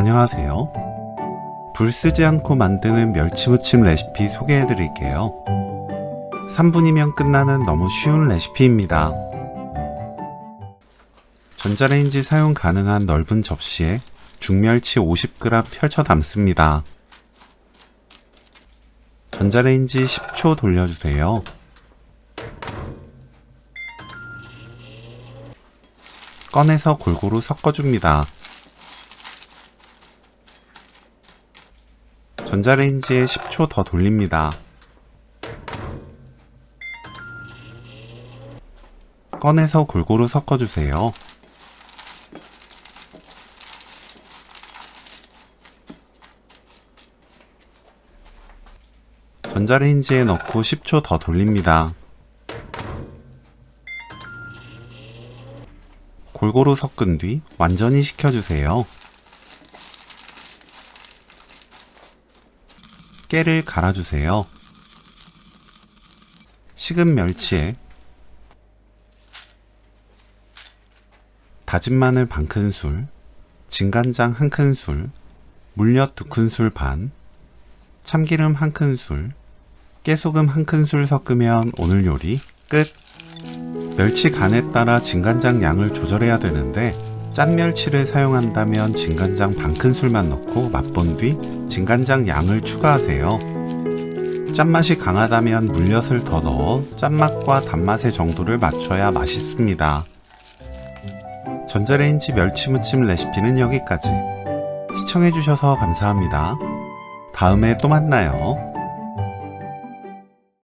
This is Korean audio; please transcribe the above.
안녕하세요. 불 쓰지 않고 만드는 멸치무침 레시피 소개해 드릴게요. 3분이면 끝나는 너무 쉬운 레시피입니다. 전자레인지 사용 가능한 넓은 접시에 중멸치 50g 펼쳐 담습니다. 전자레인지 10초 돌려주세요. 꺼내서 골고루 섞어줍니다. 전자레인지에 10초 더 돌립니다. 꺼내서 골고루 섞어주세요. 전자레인지에 넣고 10초 더 돌립니다. 골고루 섞은 뒤 완전히 식혀주세요. 깨를 갈아주세요. 식은 멸치에 다진 마늘 반큰술, 진간장 1큰술, 물엿 2큰술 반, 참기름 1큰술, 깨소금 1큰술 섞으면 오늘 요리 끝! 멸치 간에 따라 진간장 양을 조절해야 되는데 짠 멸치를 사용한다면 진간장 반큰술만 넣고 맛본 뒤 진간장 양을 추가하세요. 짠맛이 강하다면 물엿을 더 넣어 짠맛과 단맛의 정도를 맞춰야 맛있습니다. 전자레인지 멸치무침 레시피는 여기까지. 시청해주셔서 감사합니다. 다음에 또 만나요.